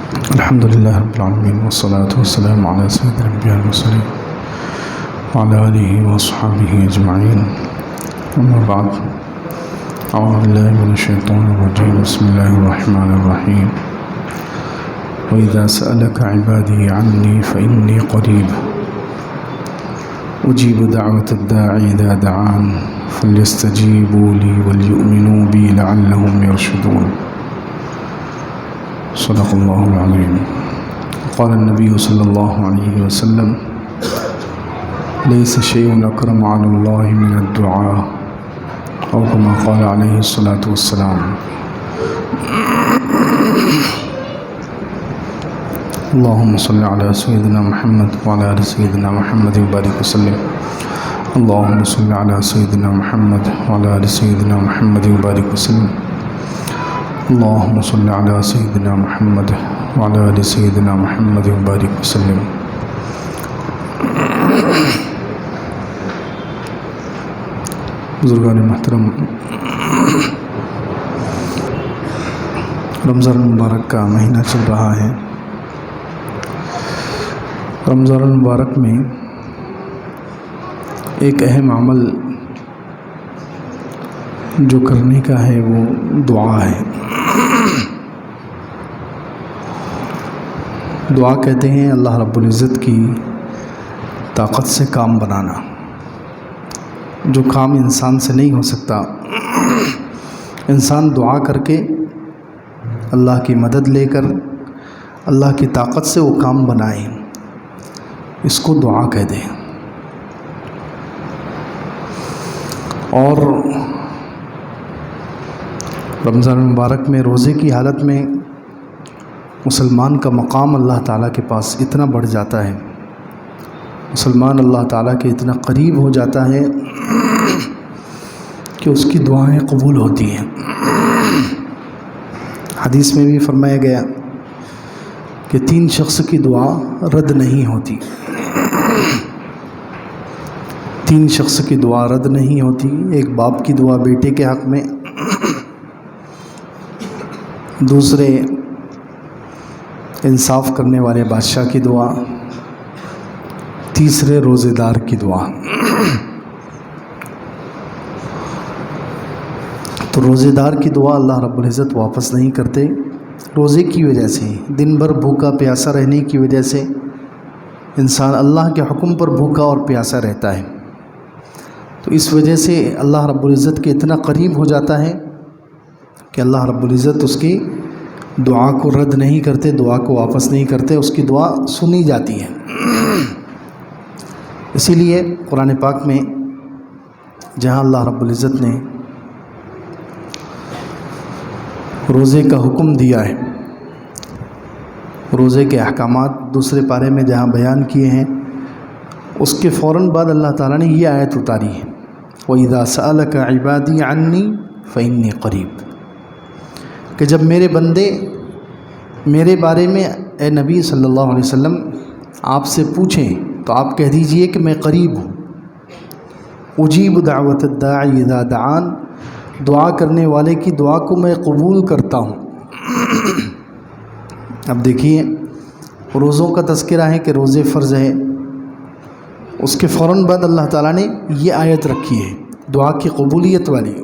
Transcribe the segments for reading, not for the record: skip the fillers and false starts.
الحمد لله رب العالمين والصلاة والسلام على سيد الأنبياء والمرسلين وعلى آله وأصحابه أجمعين. أما بعد، أعوذ بالله من الشيطان الرجيم. بسم الله الرحمن الرحيم. وإذا سألك عبادي عني فإني قريب أجيب دعوة الداعي إذا دعان فليستجيبوا لي وليؤمنوا بي لعلهم يرشدون. صدق الله العظيم. قال النبي صلى الله عليه وسلم: ليس شيء أكرم على الله من الدعاء، أو كما قال عليه الصلاة والسلام. اللهم صل على سيدنا محمد وعلى آل سيدنا محمد وبارك وسلم. اللهم صل على سيدنا محمد وعلى آل سيدنا محمد وبارك وسلم. اللهم صل على سيدنا محمد وعلى آل سيدنا محمد وبارك وسلم. بزرگان محترم، رمضان المبارک کا مہینہ چل رہا ہے. رمضان المبارک میں ایک اہم عمل جو کرنے کا ہے وہ دعا ہے. دعا کہتے ہیں اللہ رب العزت کی طاقت سے کام بنانا. جو کام انسان سے نہیں ہو سکتا، انسان دعا کر کے اللہ کی مدد لے کر اللہ کی طاقت سے وہ کام بنائے، اس کو دعا کہتے ہیں. اور رمضان المبارک میں روزے کی حالت میں مسلمان کا مقام اللہ تعالیٰ کے پاس اتنا بڑھ جاتا ہے، مسلمان اللہ تعالیٰ کے اتنا قریب ہو جاتا ہے کہ اس کی دعائیں قبول ہوتی ہیں. حدیث میں بھی فرمایا گیا کہ 3 شخص کی دعا رد نہیں ہوتی. 3 شخص کی دعا رد نہیں ہوتی. ایک باپ کی دعا بیٹے کے حق میں، دوسرے انصاف کرنے والے بادشاہ کی دعا، تیسرے روزے دار کی دعا. تو روزے دار کی دعا اللہ رب العزت واپس نہیں کرتے. روزے کی وجہ سے، دن بھر بھوکا پیاسا رہنے کی وجہ سے انسان اللہ کے حکم پر بھوکا اور پیاسا رہتا ہے. تو اس وجہ سے اللہ رب العزت کے اتنا قریب ہو جاتا ہے کہ اللہ رب العزت اس کی دعا کو رد نہیں کرتے، دعا کو واپس نہیں کرتے، اس کی دعا سنی جاتی ہے. اسی لیے قرآن پاک میں جہاں اللہ رب العزت نے روزے کا حکم دیا ہے، روزے کے احکامات دوسرے پارے میں جہاں بیان کیے ہیں، اس کے فوراً بعد اللہ تعالیٰ نے یہ آیت اتاری ہے: وَإِذَا سَأَلَكَ عِبَادِي عَنِّي فَإِنِّي قَرِيب. کہ جب میرے بندے میرے بارے میں اے نبی صلی اللہ علیہ وسلم آپ سے پوچھیں تو آپ کہہ دیجئے کہ میں قریب ہوں. اجیب دعوت الداعی اذا دعان، دعا کرنے والے کی دعا کو میں قبول کرتا ہوں. اب دیکھیے، روزوں کا تذکرہ ہے کہ روزے فرض ہے، اس کے فوراً بعد اللہ تعالیٰ نے یہ آیت رکھی ہے دعا کی قبولیت والی،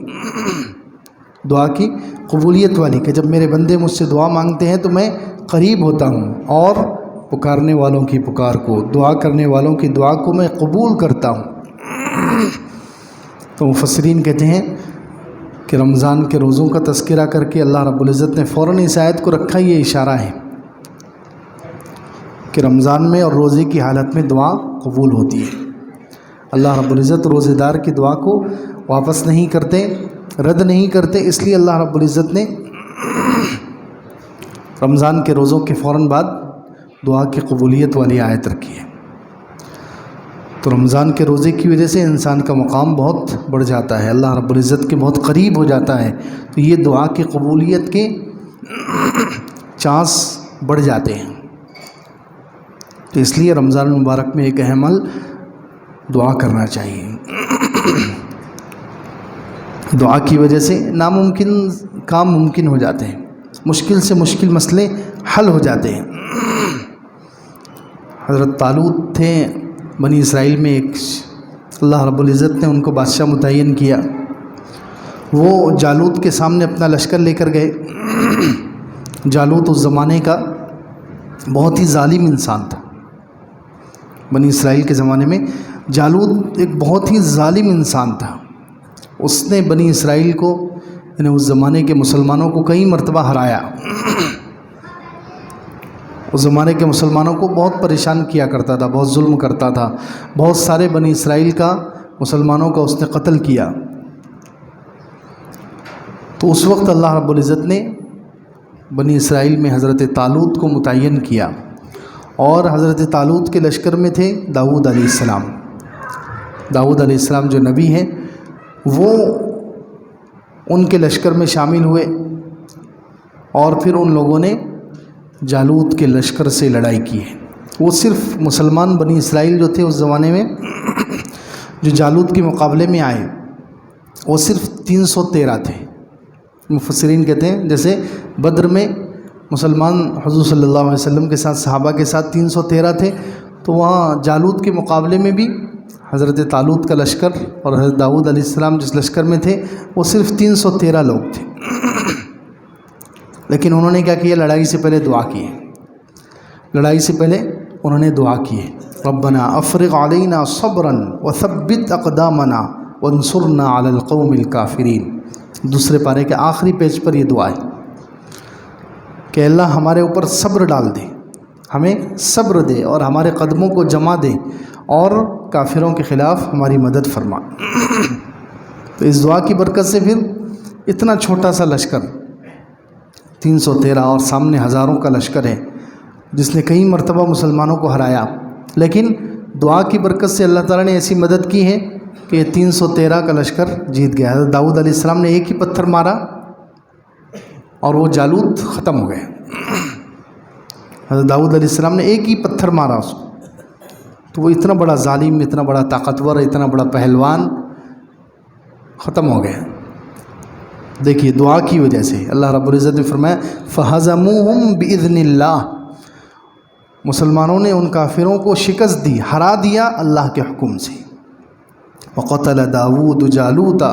دعا کی قبولیت والی، کہ جب میرے بندے مجھ سے دعا مانگتے ہیں تو میں قریب ہوتا ہوں اور پکارنے والوں کی پکار کو، دعا کرنے والوں کی دعا کو میں قبول کرتا ہوں. تو مفسرین کہتے ہیں کہ رمضان کے روزوں کا تذکرہ کر کے اللہ رب العزت نے فوراً اس آیت کو رکھا. یہ اشارہ ہے کہ رمضان میں اور روزے کی حالت میں دعا قبول ہوتی ہے. اللہ رب العزت روزے دار کی دعا کو واپس نہیں کرتے، رد نہیں کرتے. اس لیے اللہ رب العزت نے رمضان کے روزوں کے فوراً بعد دعا کی قبولیت والی آیت رکھی ہے. تو رمضان کے روزے کی وجہ سے انسان کا مقام بہت بڑھ جاتا ہے، اللہ رب العزت کے بہت قریب ہو جاتا ہے. تو یہ دعا کی قبولیت کے چانس بڑھ جاتے ہیں. تو اس لیے رمضان المبارک میں ایک اہم عمل دعا کرنا چاہیے. دعا کی وجہ سے ناممکن کام ممکن ہو جاتے ہیں. مشکل سے مشکل مسئلے حل ہو جاتے ہیں۔ حضرت طالوت تھے بنی اسرائیل میں، ایک اللہ رب العزت نے ان کو بادشاہ متعین کیا۔ وہ جالوت کے سامنے اپنا لشکر لے کر گئے۔ جالوت اس زمانے کا بہت ہی ظالم انسان تھا۔ بنی اسرائیل کے زمانے میں جالوت ایک بہت ہی ظالم انسان تھا۔ اس نے بنی اسرائیل کو، یعنی اس زمانے کے مسلمانوں کو کئی مرتبہ ہرایا۔ اس زمانے کے مسلمانوں کو بہت پریشان کیا کرتا تھا، بہت ظلم کرتا تھا، بہت سارے بنی اسرائیل کا، مسلمانوں کا اس نے قتل کیا۔ تو اس وقت اللہ رب العزت نے بنی اسرائیل میں حضرت طالوت کو متعین کیا، اور حضرت طالوت کے لشکر میں تھے داؤد علیہ السلام۔ داؤد علیہ السلام جو نبی ہیں، وہ ان کے لشکر میں شامل ہوئے، اور پھر ان لوگوں نے جالوت کے لشکر سے لڑائی کی ہے۔ وہ صرف مسلمان بنی اسرائیل جو تھے اس زمانے میں، جو جالوت کے مقابلے میں آئے، وہ صرف 313 تھے۔ مفسرین کہتے ہیں جیسے بدر میں مسلمان حضور صلی اللہ علیہ وسلم کے ساتھ، صحابہ کے ساتھ 313 تھے، تو وہاں جالوت کے مقابلے میں بھی حضرت طالوت کا لشکر اور حضرت داؤد علیہ السلام جس لشکر میں تھے، وہ صرف 313 لوگ تھے۔ لیکن انہوں نے کیا کیا؟ لڑائی سے پہلے دعا کی ہے۔ لڑائی سے پہلے انہوں نے دعا کی ہے، ربنا افرغ علینا صبرا وثبت اقدامنا وانصرنا علی القوم الکافرین۔ دوسرے پارے کے آخری پیج پر یہ دعا ہے کہ اللہ ہمارے اوپر صبر ڈال دے، ہمیں صبر دے اور ہمارے قدموں کو جما دے، اور کافروں کے خلاف ہماری مدد فرما۔ تو اس دعا کی برکت سے پھر اتنا چھوٹا سا لشکر 313 اور سامنے ہزاروں کا لشکر ہے جس نے کئی مرتبہ مسلمانوں کو ہرایا، لیکن دعا کی برکت سے اللہ تعالیٰ نے ایسی مدد کی ہے کہ یہ 313 کا لشکر جیت گیا۔ حضرت داؤد علیہ السلام نے ایک ہی پتھر مارا اور وہ جالوت ختم ہو گئے۔ حضرت داؤد علیہ السلام نے ایک ہی پتھر مارا اس کو، تو وہ اتنا بڑا ظالم، اتنا بڑا طاقتور، اتنا بڑا پہلوان ختم ہو گیا۔ دیکھیے دعا کی وجہ سے اللہ رب العزت نے فرمایا فَهَزَمُوهُمْ بِإِذْنِ اللَّهِ، مسلمانوں نے ان کافروں کو شکست دی، ہرا دیا اللہ کے حکم سے۔ وَقَتَلَ دَاوُودُ جَالُوتَ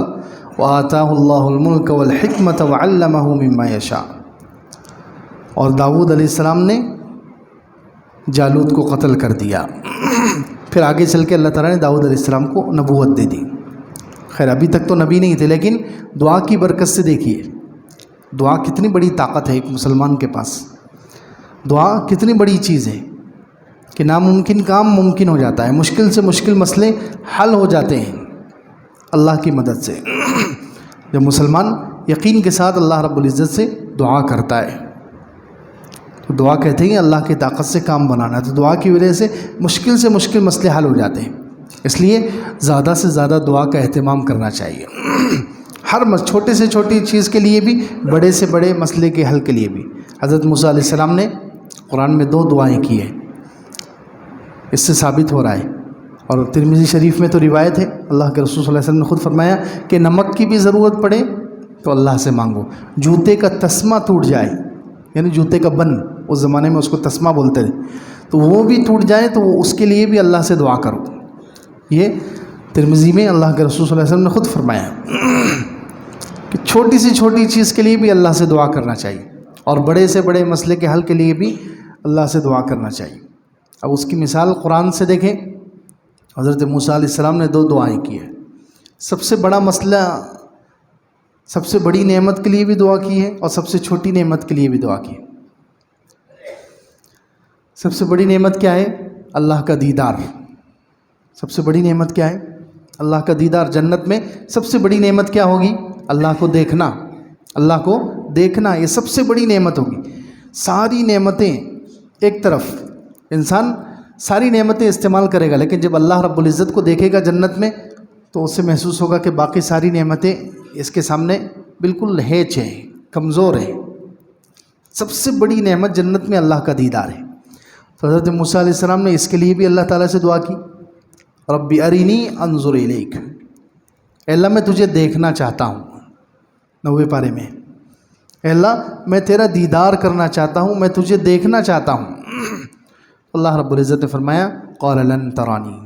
وَآتَاهُ اللَّهُ الْمُلْكَ وَالْحِكْمَةَ وَعَلَّمَهُ مِمَّا يَشَاءُ، اور داؤد علیہ السلام نے جالوت کو قتل کر دیا۔ پھر آگے چل کے اللہ تعالیٰ نے داؤد علیہ السلام کو نبوت دے دی۔ خیر ابھی تک تو نبی نہیں تھے، لیکن دعا کی برکت سے دیکھیے دعا کتنی بڑی طاقت ہے ایک مسلمان کے پاس۔ دعا کتنی بڑی چیز ہے کہ ناممکن کام ممکن ہو جاتا ہے، مشکل سے مشکل مسئلے حل ہو جاتے ہیں اللہ کی مدد سے، جب مسلمان یقین کے ساتھ اللہ رب العزت سے دعا کرتا ہے۔ تو دعا کہتے ہیں اللہ کی طاقت سے کام بنانا، تو دعا کی وجہ سے مشکل مسئلے حل ہو جاتے ہیں۔ اس لیے زیادہ سے زیادہ دعا کا اہتمام کرنا چاہیے، ہر چھوٹے سے چھوٹی چیز کے لیے بھی، بڑے سے بڑے مسئلے کے حل کے لیے بھی۔ حضرت موسیٰ علیہ السلام نے قرآن میں 2 دعائیں کی ہیں، اس سے ثابت ہو رہا ہے، اور ترمذی شریف میں تو روایت ہے اللہ کے رسول صلی اللہ علیہ وسلم نے خود فرمایا کہ نمک کی بھی ضرورت پڑے تو اللہ سے مانگو، جوتے کا تسمہ ٹوٹ جائے، یعنی جوتے کا بن، اس زمانے میں اس کو تسمہ بولتے تھے، تو وہ بھی ٹوٹ جائے تو اس کے لیے بھی اللہ سے دعا کرو۔ یہ ترمذی میں اللہ کے رسول صلی اللہ علیہ وسلم نے خود فرمایا کہ چھوٹی سی چھوٹی چیز کے لیے بھی اللہ سے دعا کرنا چاہیے، اور بڑے سے بڑے مسئلے کے حل کے لیے بھی اللہ سے دعا کرنا چاہیے۔ اب اس کی مثال قرآن سے دیکھیں، حضرت موسیٰ علیہ السلام نے 2 دعائیں کی ہیں۔ سب سے بڑا مسئلہ، سب سے بڑی نعمت کے لیے بھی دعا کی ہے، اور سب سے چھوٹی نعمت کے لیے بھی دعا کی ہے۔ سب سے بڑی نعمت کیا ہے؟ اللہ کا دیدار۔ سب سے بڑی نعمت کیا ہے؟ اللہ کا دیدار۔ جنت میں سب سے بڑی نعمت کیا ہوگی؟ اللہ کو دیکھنا۔ اللہ کو دیکھنا یہ سب سے بڑی نعمت ہوگی۔ ساری نعمتیں ایک طرف، انسان ساری نعمتیں استعمال کرے گا، لیکن جب اللہ رب العزت کو دیکھے گا جنت میں تو اسے محسوس ہوگا کہ باقی ساری نعمتیں اس کے سامنے بالکل ہیچ ہے، کمزور ہے۔ سب سے بڑی نعمت جنت میں اللہ کا دیدار ہے۔ تو حضرت موسیٰ علیہ السلام نے اس کے لیے بھی اللہ تعالیٰ سے دعا کی، رب ارینی انظر الیک، اے اللہ میں تجھے دیکھنا چاہتا ہوں۔ 90 پارے میں اے اللہ میں تیرا دیدار کرنا چاہتا ہوں، میں تجھے دیکھنا چاہتا ہوں۔ اللہ رب العزت نے فرمایا قال لن ترانی،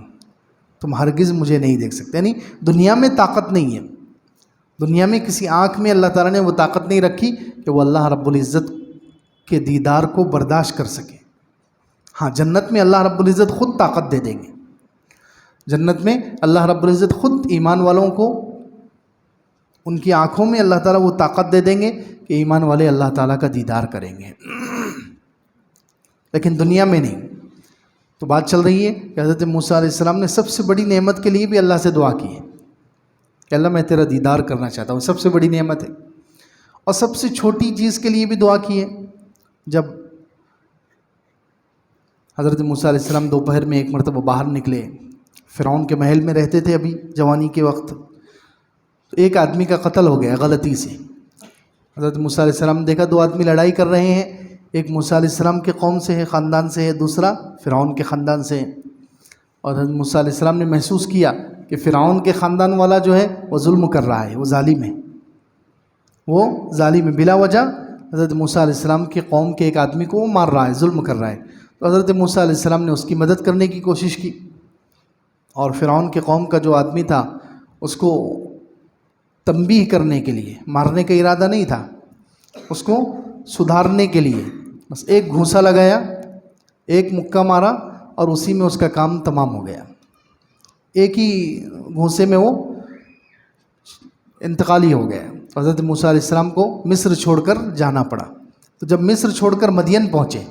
تم ہرگز مجھے نہیں دیکھ سکتے، یعنی دنیا میں طاقت نہیں ہے، دنیا میں کسی آنکھ میں اللہ تعالیٰ نے وہ طاقت نہیں رکھی کہ وہ اللہ رب العزت کے دیدار کو برداشت کر سکے۔ ہاں جنت میں اللہ رب العزت خود طاقت دے دیں گے، جنت میں اللہ رب العزت خود ایمان والوں کو ان کی آنکھوں میں اللہ تعالیٰ وہ طاقت دے دیں گے کہ ایمان والے اللہ تعالیٰ کا دیدار کریں گے، لیکن دنیا میں نہیں۔ تو بات چل رہی ہے کہ حضرت موسیٰ علیہ السلام نے سب سے بڑی نعمت کے لیے بھی اللہ سے دعا کی ہے کہ اللہ میں تیرا دیدار کرنا چاہتا ہوں، سب سے بڑی نعمت ہے۔ اور سب سے چھوٹی چیز کے لیے بھی دعا کی ہے۔ جب حضرت موسیٰ علیہ السلام دوپہر میں ایک مرتبہ باہر نکلے، فرعون کے محل میں رہتے تھے ابھی جوانی کے وقت، تو ایک آدمی کا قتل ہو گیا غلطی سے۔ حضرت موسیٰ علیہ السلام نے دیکھا دو آدمی لڑائی کر رہے ہیں، ایک موسیٰ علیہ السلام کے قوم سے ہے، خاندان سے ہے، دوسرا فرعون کے خاندان سے ہے۔ اور حضرت موسیٰ علیہ السلام نے محسوس کیا کہ فرعون کے خاندان والا جو ہے وہ ظلم کر رہا ہے، وہ ظالم ہے، وہ ظالم ہے، بلا وجہ حضرت موسیٰ علیہ السلام کے قوم کے ایک آدمی کو وہ مار رہا ہے، ظلم کر رہا ہے۔ تو حضرت موسیٰ علیہ السلام نے اس کی مدد کرنے کی کوشش کی، اور فرعون کے قوم کا جو آدمی تھا اس کو تنبیہ کرنے کے لیے، مارنے کا ارادہ نہیں تھا، اس کو سدھارنے کے لیے بس ایک گھوسا لگایا، ایک مکہ مارا، اور اسی میں اس کا کام تمام ہو گیا۔ ایک ہی گھوسے میں وہ انتقالی ہو گیا۔ حضرت موسیٰ علیہ السلام کو مصر چھوڑ کر جانا پڑا۔ تو جب مصر چھوڑ کر مدین پہنچے،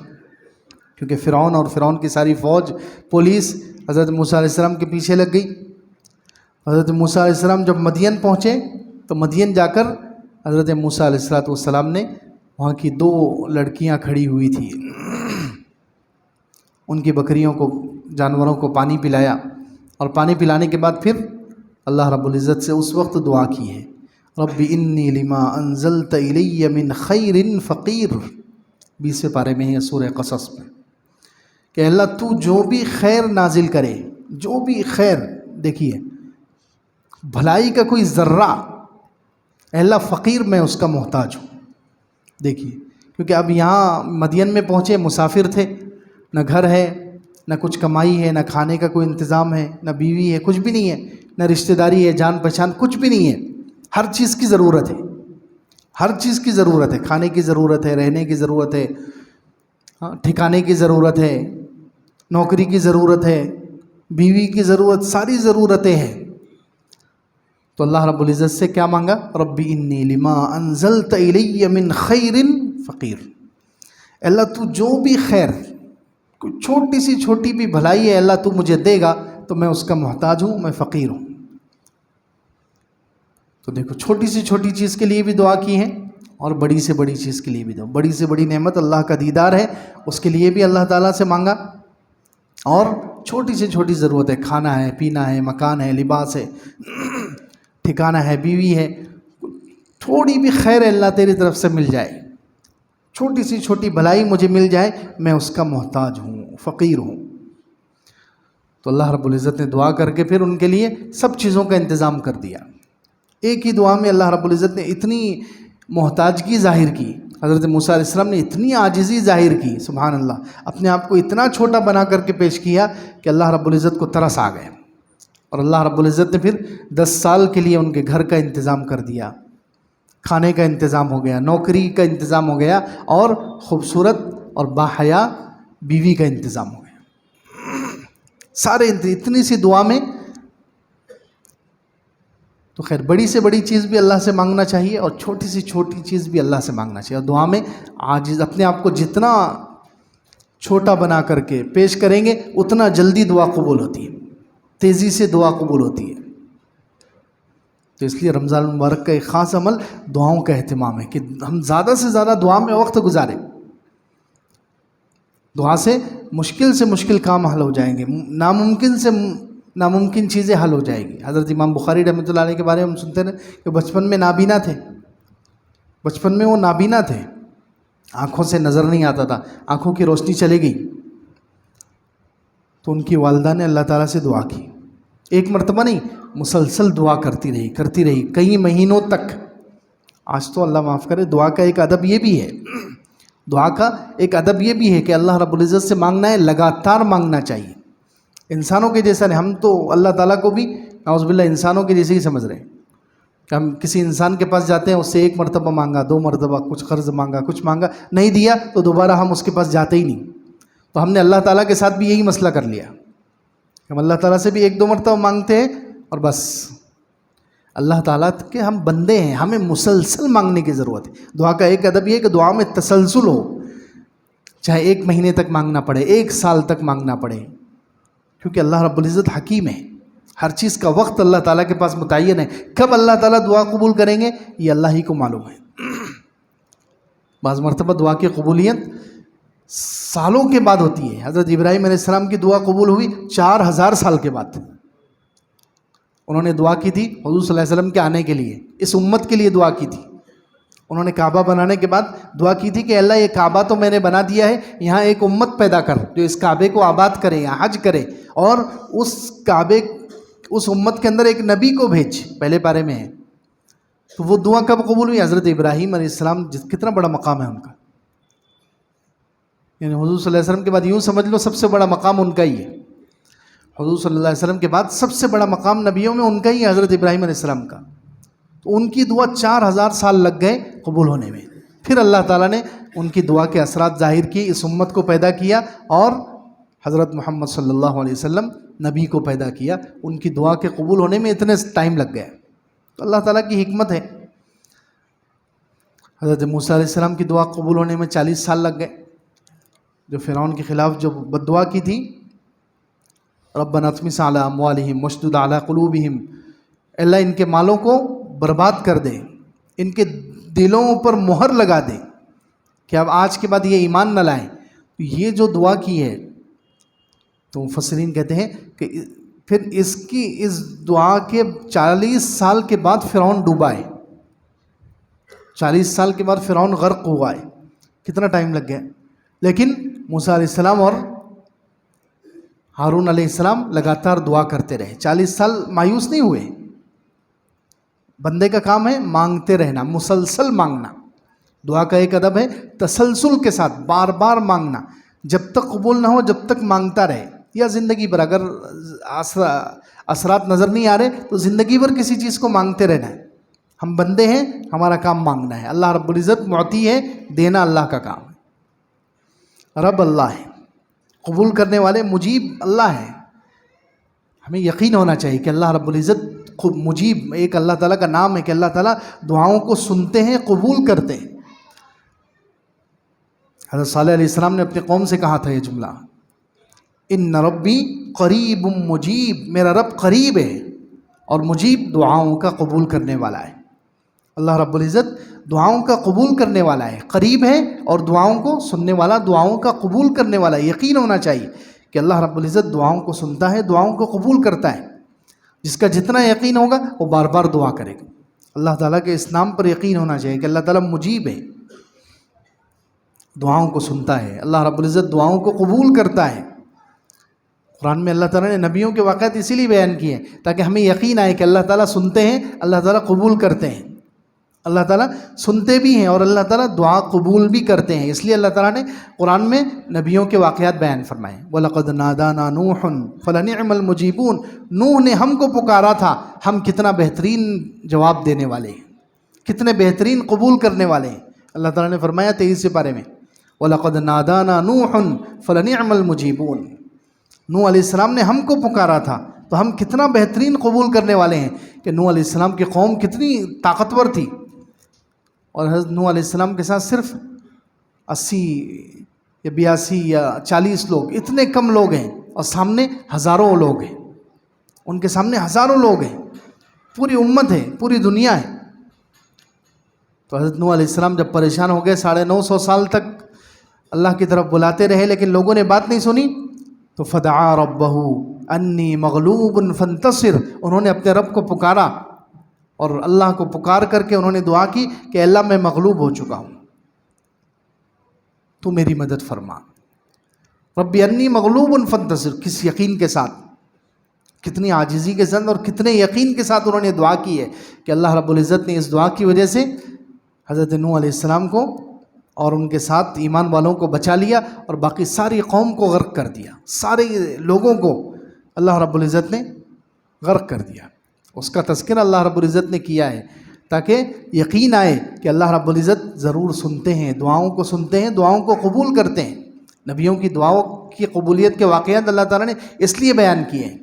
کیونکہ فرعون اور فرعون کی ساری فوج پولیس حضرت موسیٰ علیہ السلام کے پیچھے لگ گئی، حضرت موسیٰ علیہ السلام جب مدین پہنچے تو مدین جا کر حضرت موسیٰ علیہ السلام نے وہاں کی دو لڑکیاں کھڑی ہوئی تھی، ان کی بکریوں کو، جانوروں کو پانی پلایا، اور پانی پلانے کے بعد پھر اللہ رب العزت سے اس وقت دعا کی ہے رب انی لما انزلت الی من خیر فقیر، 20ویں پارے میں ہے سورہ قصص میں، کہ اللہ تو جو بھی خیر نازل کرے، جو بھی خیر، دیکھیے بھلائی کا کوئی ذرہ، اے اللہ فقیر میں اس کا محتاج ہوں۔ دیکھیے کیونکہ اب یہاں مدین میں پہنچے، مسافر تھے، نہ گھر ہے، نہ کچھ کمائی ہے، نہ کھانے کا کوئی انتظام ہے، نہ بیوی ہے، کچھ بھی نہیں ہے، نہ رشتہ داری ہے، جان پہچان کچھ بھی نہیں ہے۔ ہر چیز کی ضرورت ہے، ہر چیز کی ضرورت ہے، کھانے کی ضرورت ہے، رہنے کی ضرورت ہے، ٹھکانے کی ضرورت ہے، نوکری کی ضرورت ہے، بیوی کی ضرورت، ساری ضرورتیں ہیں۔ تو اللہ رب العزت سے کیا مانگا؟ رب انی لما انزلت الی من خیر فقیر، اللہ تو جو بھی خیر، کوئی چھوٹی سی چھوٹی بھی بھلائی ہے اللہ تو مجھے دے گا تو میں اس کا محتاج ہوں، میں فقیر ہوں۔ تو دیکھو چھوٹی سی چھوٹی چیز کے لیے بھی دعا کی ہے، اور بڑی سے بڑی چیز کے لیے بھی دعا، بڑی سے بڑی نعمت اللہ کا دیدار ہے، اس کے لیے بھی اللہ تعالیٰ سے مانگا، اور چھوٹی سے چھوٹی ضرورت ہے، کھانا ہے، پینا ہے، مکان ہے، لباس ہے، ٹھکانہ ہے، بیوی ہے، تھوڑی بھی خیر اللہ تیری طرف سے مل جائے، چھوٹی سی چھوٹی بھلائی مجھے مل جائے، میں اس کا محتاج ہوں، فقیر ہوں۔ تو اللہ رب العزت نے دعا کر کے پھر ان کے لیے سب چیزوں کا انتظام کر دیا۔ ایک ہی دعا میں اللہ رب العزت نے اتنی محتاجگی ظاہر کی، حضرت موسیٰ علیہ السلام نے اتنی عاجزی ظاہر کی، سبحان اللہ، اپنے آپ کو اتنا چھوٹا بنا کر کے پیش کیا کہ اللہ رب العزت کو ترس آ گئے، اور اللہ رب العزت نے پھر 10 سال کے لیے ان کے گھر کا انتظام کر دیا، کھانے کا انتظام ہو گیا، نوکری کا انتظام ہو گیا، اور خوبصورت اور باحیا بیوی کا انتظام ہو گیا، سارے اتنی سی دعا میں۔ تو خیر بڑی سے بڑی چیز بھی اللہ سے مانگنا چاہیے، اور چھوٹی سی چھوٹی چیز بھی اللہ سے مانگنا چاہیے، اور دعا میں عاجز، اپنے آپ کو جتنا چھوٹا بنا کر کے پیش کریں گے اتنا جلدی دعا قبول ہوتی ہے، تیزی سے دعا قبول ہوتی ہے۔ تو اس لیے رمضان المبارک کا ایک خاص عمل دعاؤں کا اہتمام ہے کہ ہم زیادہ سے زیادہ دعا میں وقت گزاریں، دعا سے مشکل کام حل ہو جائیں گے، ناممکن سے ناممکن چیزیں حل ہو جائیں گی۔ حضرت امام بخاری رحمۃ اللہ علیہ کے بارے میں ہم سنتے ہیں کہ بچپن میں نابینا تھے، بچپن میں وہ نابینا تھے، آنکھوں سے نظر نہیں آتا تھا، آنکھوں کی روشنی چلی گئی، تو ان کی والدہ نے اللہ تعالیٰ سے دعا کی، ایک مرتبہ نہیں، مسلسل دعا کرتی رہی کئی مہینوں تک، آج تو اللہ معاف کرے، دعا کا ایک ادب یہ بھی ہے، دعا کا ایک ادب یہ بھی ہے کہ اللہ رب العزت سے مانگنا ہے، لگاتار مانگنا چاہیے، انسانوں کے جیسا نہیں۔ ہم تو اللہ تعالیٰ کو بھی نعوذ باللہ انسانوں کے جیسے ہی سمجھ رہے ہیں کہ ہم کسی انسان کے پاس جاتے ہیں، اس سے ایک مرتبہ مانگا، 2 مرتبہ کچھ قرض مانگا، کچھ مانگا، نہیں دیا تو دوبارہ ہم اس کے پاس جاتے ہی نہیں۔ تو ہم نے اللہ تعالیٰ کے ساتھ بھی یہی مسئلہ کر لیا، ہم اللہ تعالیٰ سے بھی 1-2 مرتبہ مانگتے ہیں اور بس۔ اللہ تعالیٰ کے ہم بندے ہیں، ہمیں مسلسل مانگنے کی ضرورت ہے۔ دعا کا ایک ادب یہ ہے کہ دعا میں تسلسل ہو، چاہے 1 مہینے تک مانگنا پڑے، 1 سال تک مانگنا پڑے، کیونکہ اللہ رب العزت حکیم ہے، ہر چیز کا وقت اللہ تعالیٰ کے پاس متعین ہے، کب اللہ تعالیٰ دعا قبول کریں گے یہ اللہ ہی کو معلوم ہے۔ بعض مرتبہ دعا کی قبولیت سالوں کے بعد ہوتی ہے۔ حضرت ابراہیم علیہ السلام کی دعا قبول ہوئی 4000 سال کے بعد۔ انہوں نے دعا کی تھی حضور صلی اللہ علیہ وسلم کے آنے کے لیے، اس امت کے لیے دعا کی تھی۔ انہوں نے کعبہ بنانے کے بعد دعا کی تھی کہ اللہ یہ کعبہ تو میں نے بنا دیا ہے، یہاں ایک امت پیدا کر جو اس کعبے کو آباد کرے، یہاں حج کرے، اور اس امت کے اندر ایک نبی کو بھیج، پہلے پارے میں ہے۔ تو وہ دعا کب قبول ہوئی؟ حضرت ابراہیم علیہ السلام، کتنا بڑا مقام ہے ان کا، یعنی حضور صلی اللہ علیہ وسلم کے بعد یوں سمجھ لو سب سے بڑا مقام ان کا ہی ہے۔ حضور صلی اللہ علیہ وسلم کے بعد سب سے بڑا مقام نبیوں میں ان کا ہی ہے، حضرت ابراہیم علیہ السلام کا۔ تو ان کی دعا 4000 سال لگ گئے قبول ہونے میں۔ پھر اللہ تعالیٰ نے ان کی دعا کے اثرات ظاہر کیے، اس امت کو پیدا کیا، اور حضرت محمد صلی اللہ علیہ وسلم نبی کو پیدا کیا۔ ان کی دعا کے قبول ہونے میں اتنے ٹائم لگ گیا، تو اللہ تعالیٰ کی حکمت ہے۔ حضرت موسیٰ علیہ السلام کی دعا قبول ہونے میں 40 سال لگ گئے، جو فرعون کے خلاف جو بد دعا کی تھی، ربنا اطمس علی اموالہم واشدد علی قلوبہم، اللہ ان کے مالوں کو برباد کر دے، ان کے دلوں پر مہر لگا دے کہ اب آج کے بعد یہ ایمان نہ لائیں۔ یہ جو دعا کی ہے، تو مفسرین کہتے ہیں کہ پھر اس دعا کے 40 سال کے بعد فرعون ڈوبا ہے، 40 سال کے بعد فرعون غرق ہوا ہے، کتنا ٹائم لگ گیا۔ لیکن موسیٰ علیہ السلام اور ہارون علیہ السلام لگاتار دعا کرتے رہے، 40 سال مایوس نہیں ہوئے۔ بندے کا کام ہے مانگتے رہنا، مسلسل مانگنا۔ دعا کا ایک ادب ہے تسلسل کے ساتھ بار بار مانگنا، جب تک قبول نہ ہو جب تک مانگتا رہے، یا زندگی بھر اگر اثرات نظر نہیں آ رہے تو زندگی بھر کسی چیز کو مانگتے رہنا ہے۔ ہم بندے ہیں، ہمارا کام مانگنا ہے، اللہ رب العزت معطی ہے، دینا اللہ کا کام ہے، رب اللہ ہے، قبول کرنے والے مجیب اللہ ہے۔ ہمیں یقین ہونا چاہیے کہ اللہ رب العزت مجیب ایک اللہ تعالیٰ کا نام ہے کہ اللہ تعالیٰ دعاؤں کو سنتے ہیں، قبول کرتے ہیں۔ حضرت صالح علیہ السلام نے اپنی قوم سے کہا تھا یہ جملہ، ان ربی قریب مجیب، میرا رب قریب ہے اور مجیب دعاؤں کا قبول کرنے والا ہے۔ اللہ رب العزت دعاؤں کا قبول کرنے والا ہے، قریب ہے اور دعاؤں کو سننے والا، دعاؤں کا قبول کرنے والا ہے۔ یقین ہونا چاہیے کہ اللہ رب العزت دعاؤں کو سنتا ہے، دعاؤں کو قبول کرتا ہے۔ جس کا جتنا یقین ہوگا وہ بار بار دعا کرے گا۔ اللہ تعالیٰ کے اس نام پر یقین ہونا چاہیے کہ اللہ تعالیٰ مجیب ہے، دعاؤں کو سنتا ہے، اللہ رب العزت دعاؤں کو قبول کرتا ہے۔ قرآن میں اللہ تعالیٰ نے نبیوں کے واقعات اسی لیے بیان کیے ہیں تاکہ ہمیں یقین آئے کہ اللہ تعالیٰ سنتے ہیں، اللہ تعالیٰ قبول کرتے ہیں، اللہ تعالیٰ سنتے بھی ہیں اور اللہ تعالیٰ دعا قبول بھی کرتے ہیں۔ اس لیے اللہ تعالیٰ نے قرآن میں نبیوں کے واقعات بیان فرمائے، وَلَقَدْ نَادَانَا نُوحٌ فَلَنِعْمَ الْمُجِيبُونَ، نوح نے ہم کو پکارا تھا، ہم کتنا بہترین جواب دینے والے ہیں، کتنے بہترین قبول کرنے والے ہیں۔ اللہ تعالیٰ نے فرمایا 23 پارے میں، وَلَقَدْ نَادَانَا نُوحٌ فَلَنِعْمَ الْمُجِيبُونَ، نوح علیہ السلام نے ہم کو پکارا تھا تو ہم کتنا بہترین قبول کرنے والے ہیں۔ کہ نوح علیہ السلام کی قوم کتنی طاقتور تھی، اور حضرت نوح علیہ السلام کے ساتھ صرف 80 یا 82 یا 40 لوگ، اتنے کم لوگ ہیں، اور سامنے ہزاروں لوگ ہیں، ان کے سامنے ہزاروں لوگ ہیں، پوری امت ہے، پوری دنیا ہے۔ تو حضرت نوح علیہ السلام جب پریشان ہو گئے، 950 سال تک اللہ کی طرف بلاتے رہے لیکن لوگوں نے بات نہیں سنی، تو فدعا ربہ انی مغلوب فانتصر، انہوں نے اپنے رب کو پکارا اور اللہ کو پکار کر کے انہوں نے دعا کی کہ اللہ میں مغلوب ہو چکا ہوں، تو میری مدد فرما، ربی انی مغلوب فانتصر۔ کس یقین کے ساتھ، کتنی عاجزی کے ساتھ اور کتنے یقین کے ساتھ انہوں نے دعا کی ہے کہ اللہ رب العزت نے اس دعا کی وجہ سے حضرت نوح علیہ السلام کو اور ان کے ساتھ ایمان والوں کو بچا لیا اور باقی ساری قوم کو غرق کر دیا، سارے لوگوں کو اللہ رب العزت نے غرق کر دیا۔ اس کا تذکرہ اللہ رب العزت نے کیا ہے تاکہ یقین آئے کہ اللہ رب العزت ضرور سنتے ہیں، دعاؤں کو سنتے ہیں، دعاؤں کو قبول کرتے ہیں۔ نبیوں کی دعاؤں کی قبولیت کے واقعات اللہ تعالیٰ نے اس لیے بیان کیے ہیں۔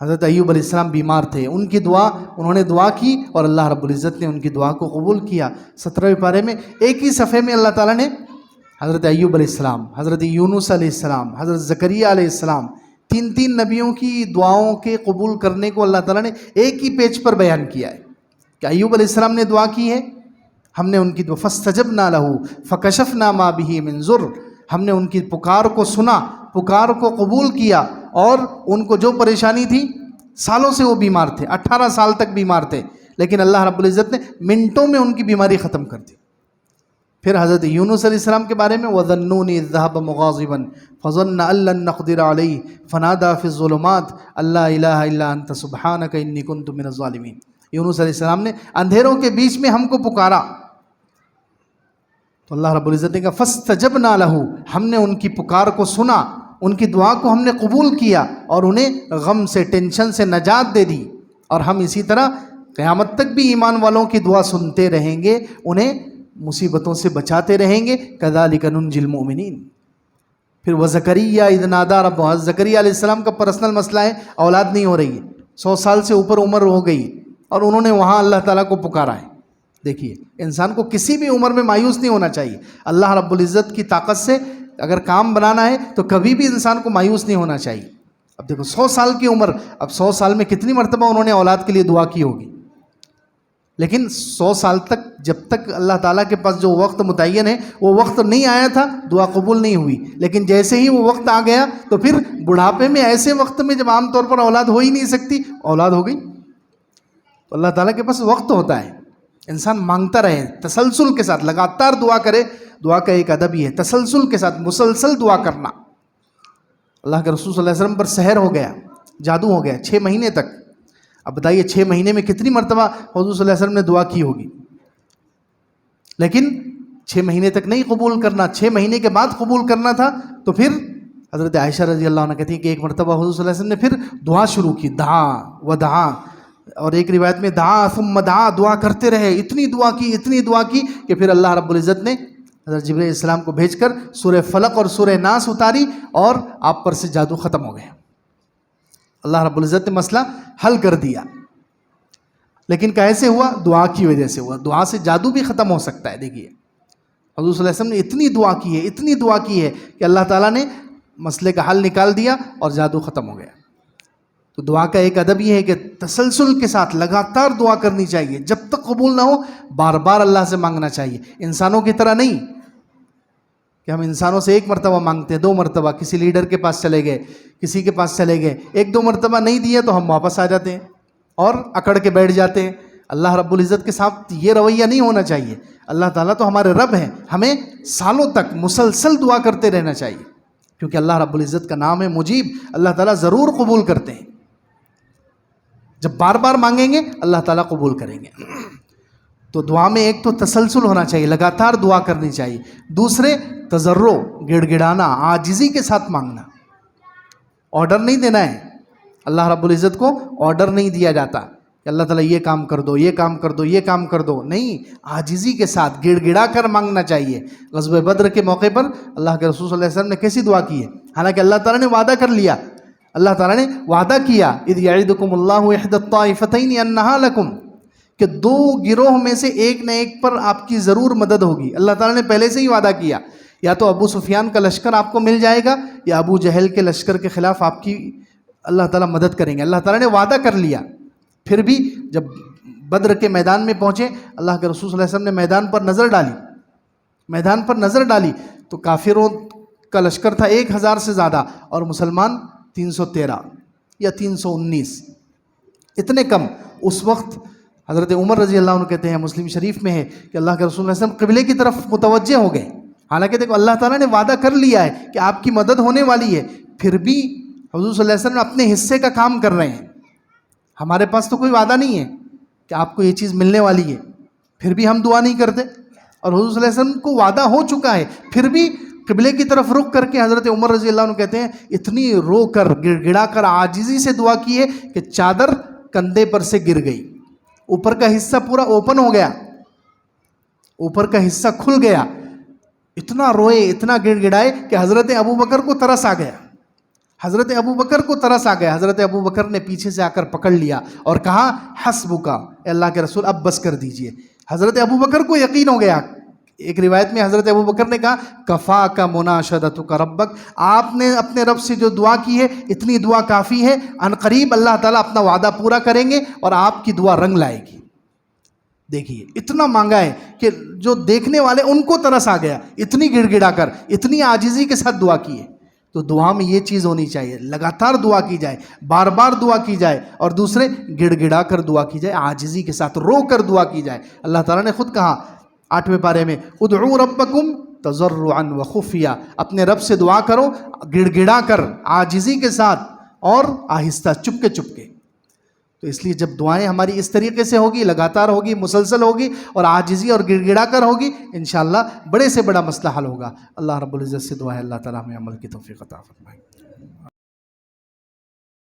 حضرت ایوب علیہ السلام بیمار تھے، انہوں نے دعا کی اور اللہ رب العزت نے ان کی دعا کو قبول کیا۔ 17ویں پارے میں ایک ہی صفحے میں اللہ تعالیٰ نے حضرت ایوب علیہ السلام، حضرت یونس علیہ السلام، حضرت زکریا علیہ السلام، تین نبیوں کی دعاؤں کے قبول کرنے کو اللہ تعالیٰ نے ایک ہی پیج پر بیان کیا ہے کہ ایوب علیہ السلام نے دعا کی ہے، ہم نے ان کی دعا فاستجبنا لہ فکشفنا ما بہ من ضر، ہم نے ان کی پکار کو سنا، پکار کو قبول کیا، اور ان کو جو پریشانی تھی، سالوں سے وہ بیمار تھے، 18 سال تک بیمار تھے، لیکن اللہ رب العزت نے منٹوں میں ان کی بیماری ختم کر دی۔ پھر حضرت یونس علیہ السلام کے بارے میں وَظَنُّونِ إِذْ ذَهَبَ مُغَاضِبًا فَظَنَّ أَن لَّن نَّقْدِرَ عَلَيْهِ فَنَادَىٰ فِي الظُّلُمَاتِ أَن لَّا إِلَٰهَ إِلَّا أَنتَ سُبْحَانَكَ إِنِّي كُنتُ مِنَ الظَّالِمِينَ۔ یونس علیہ السلام نے اندھیروں کے بیچ میں ہم کو پکارا تو اللہ رب العزت نے کہا فَاسْتَجَبْنَا لَهُ، ہم نے ان کی پکار کو سنا، ان کی دعا کو ہم نے قبول کیا اور انہیں غم سے، ٹینشن سے نجات دے دی۔ اور ہم اسی طرح قیامت تک بھی ایمان والوں کی دعا سنتے رہیں گے، انہیں مصیبتوں سے بچاتے رہیں گے۔ کذالک ننجی المؤمنین۔ پھر وزکریا اذ نادی ربہ، زکریا علیہ السلام کا پرسنل مسئلہ ہے، اولاد نہیں ہو رہی ہے، 100 سال سے اوپر عمر ہو گئی اور انہوں نے وہاں اللہ تعالیٰ کو پکارا ہے۔ دیکھیے انسان کو کسی بھی عمر میں مایوس نہیں ہونا چاہیے، اللہ رب العزت کی طاقت سے اگر کام بنانا ہے تو کبھی بھی انسان کو مایوس نہیں ہونا چاہیے۔ اب دیکھو 100 سال کی عمر، اب 100 سال میں کتنی مرتبہ انہوں نے اولاد کے لیے دعا کی ہوگی، لیکن 100 سال تک جب تک اللہ تعالیٰ کے پاس جو وقت متعین ہے وہ وقت نہیں آیا تھا، دعا قبول نہیں ہوئی۔ لیکن جیسے ہی وہ وقت آ گیا تو پھر بڑھاپے میں ایسے وقت میں جب عام طور پر اولاد ہو ہی نہیں سکتی، اولاد ہو گئی۔ تو اللہ تعالیٰ کے پاس وقت ہوتا ہے، انسان مانگتا رہے تسلسل کے ساتھ، لگاتار دعا کرے۔ دعا کا ایک ادب ہی ہے تسلسل کے ساتھ مسلسل دعا کرنا۔ اللہ کے رسول صلی اللہ علیہ وسلم پر سحر ہو گیا، جادو ہو گیا 6 مہینے تک۔ اب بتائیے 6 مہینے میں کتنی مرتبہ حضور صلی اللہ علیہ وسلم نے دعا کی ہوگی، لیکن 6 مہینے تک نہیں قبول کرنا، 6 مہینے کے بعد قبول کرنا تھا۔ تو پھر حضرت عائشہ رضی اللہ عنہ کہتی ہیں کہ ایک مرتبہ حضور صلی اللہ علیہ وسلم نے پھر دعا شروع کی، دعا و دعا، اور ایک روایت میں دعا ثم دعا، دعا کرتے رہے، اتنی دعا کی کہ پھر اللہ رب العزت نے حضرت جبرائیل علیہ السلام کو بھیج کر سورہ فلق اور سورہ ناس اتاری اور آپ پر سے جادو ختم ہو گیا۔ اللہ رب العزت نے مسئلہ حل کر دیا، لیکن کیسے ہوا؟ دعا کی وجہ سے ہوا۔ دعا سے جادو بھی ختم ہو سکتا ہے۔ دیکھیے حضور صلی اللہ علیہ وسلم نے اتنی دعا کی ہے کہ اللہ تعالیٰ نے مسئلے کا حل نکال دیا اور جادو ختم ہو گیا۔ تو دعا کا ایک ادب یہ ہے کہ تسلسل کے ساتھ لگاتار دعا کرنی چاہیے، جب تک قبول نہ ہو بار بار اللہ سے مانگنا چاہیے۔ انسانوں کی طرح نہیں کہ ہم انسانوں سے 1 مرتبہ مانگتے ہیں، 2 مرتبہ، کسی لیڈر کے پاس چلے گئے، کسی کے پاس چلے گئے، 1-2 مرتبہ نہیں دیا تو ہم واپس آ جاتے ہیں اور اکڑ کے بیٹھ جاتے ہیں۔ اللہ رب العزت کے ساتھ یہ رویہ نہیں ہونا چاہیے۔ اللہ تعالیٰ تو ہمارے رب ہیں، ہمیں سالوں تک مسلسل دعا کرتے رہنا چاہیے، کیونکہ اللہ رب العزت کا نام ہے مجیب، اللہ تعالیٰ ضرور قبول کرتے ہیں۔ جب بار بار مانگیں گے اللہ تعالیٰ قبول کریں گے۔ تو دعا میں ایک تو تسلسل ہونا چاہیے، لگاتار دعا کرنی چاہیے۔ دوسرے تضرع، گڑ گڑانا، عاجزی کے ساتھ مانگنا۔ آرڈر نہیں دینا ہے، اللہ رب العزت کو آرڈر نہیں دیا جاتا کہ اللہ تعالیٰ یہ کام کر دو، یہ کام کر دو، یہ کام کر دو، نہیں، عاجزی کے ساتھ گڑ گڑا کر مانگنا چاہیے۔ غزوہ بدر کے موقع پر اللہ کے رسول صلی اللہ علیہ وسلم نے کیسی دعا کی ہے؟ حالانکہ اللہ تعالیٰ نے وعدہ کر لیا، اللہ تعالیٰ نے وعدہ کیا اذ یعدکم اللہ احدی الطائفتین انہا لکم، کہ 2 گروہ میں سے ایک نہ ایک پر آپ کی ضرور مدد ہوگی۔ اللہ تعالیٰ نے پہلے سے ہی وعدہ کیا، یا تو ابو سفیان کا لشکر آپ کو مل جائے گا یا ابو جہل کے لشکر کے خلاف آپ کی اللہ تعالیٰ مدد کریں گے۔ اللہ تعالیٰ نے وعدہ کر لیا۔ پھر بھی جب بدر کے میدان میں پہنچے، اللہ کے رسول صلی اللہ علیہ وسلم نے میدان پر نظر ڈالی تو کافروں کا لشکر تھا 1000 سے زیادہ اور مسلمان 313 یا 319، اتنے کم۔ اس وقت حضرت عمر رضی اللہ عنہ کہتے ہیں، مسلم شریف میں ہے کہ اللہ کے رسول صلی اللہ علیہ وسلم قبلے کی طرف متوجہ ہو گئے، حالانکہ دیکھو اللہ تعالیٰ نے وعدہ کر لیا ہے کہ آپ کی مدد ہونے والی ہے، پھر بھی حضور صلی اللہ علیہ وسلم اپنے حصے کا کام کر رہے ہیں۔ ہمارے پاس تو کوئی وعدہ نہیں ہے کہ آپ کو یہ چیز ملنے والی ہے، پھر بھی ہم دعا نہیں کرتے. اور حضور صلی اللہ علیہ وسلم کو وعدہ ہو چکا ہے، پھر بھی قبلے کی طرف رخ کر کے حضرت عمر رضی اللہ عنہ کہتے ہیں اتنی رو کر گڑ گڑا کر عاجزی سے دعا کی ہے کہ چادر کندھے پر سے گر گئی، اوپر کا حصہ پورا اوپن ہو گیا، اوپر کا حصہ کھل گیا. اتنا روئے، اتنا گڑ گڑائے کہ حضرت ابوبکر کو ترس آ گیا. حضرت ابوبکر کو ترس آ گیا. حضرت ابوبکر نے پیچھے سے آ کر پکڑ لیا اور کہا حسبک، اے اللہ کے رسول اب بس کر دیجئے. حضرت ابوبکر کو یقین ہو گیا. ایک روایت میں حضرت ابوبکر نے کہا کفاک مناشدتک ربک، آپ نے اپنے رب سے جو دعا کی ہے اتنی دعا کافی ہے، ان قریب اللہ تعالیٰ اپنا وعدہ پورا کریں گے اور آپ کی دعا رنگ لائے گی. دیکھیے اتنا مانگا ہے کہ جو دیکھنے والے ان کو ترس آ گیا، اتنی گڑ گڑا کر اتنی عاجزی کے ساتھ دعا کی ہے. تو دعا میں یہ چیز ہونی چاہیے، لگاتار دعا کی جائے، بار بار دعا کی جائے، اور دوسرے گڑ گڑا کر دعا کی جائے، عاجزی کے ساتھ رو کر دعا کی جائے. اللہ تعالیٰ نے خود کہا 8ویں پارے میں ادعوا ربکم تضرعا وخفیہ، اپنے رب سے دعا کرو گڑ گڑا کر، عاجزی کے ساتھ اور آہستہ، چپکے چپکے. تو اس لیے جب دعائیں ہماری اس طریقے سے ہوگی، لگاتار ہوگی، مسلسل ہوگی اور عاجزی اور گڑ گڑا کر ہوگی، انشاءاللہ بڑے سے بڑا مسئلہ حل ہوگا. اللہ رب العزت سے دعا ہے اللہ تعالیٰ ہمیں عمل کی توفیق عطا فرمائے.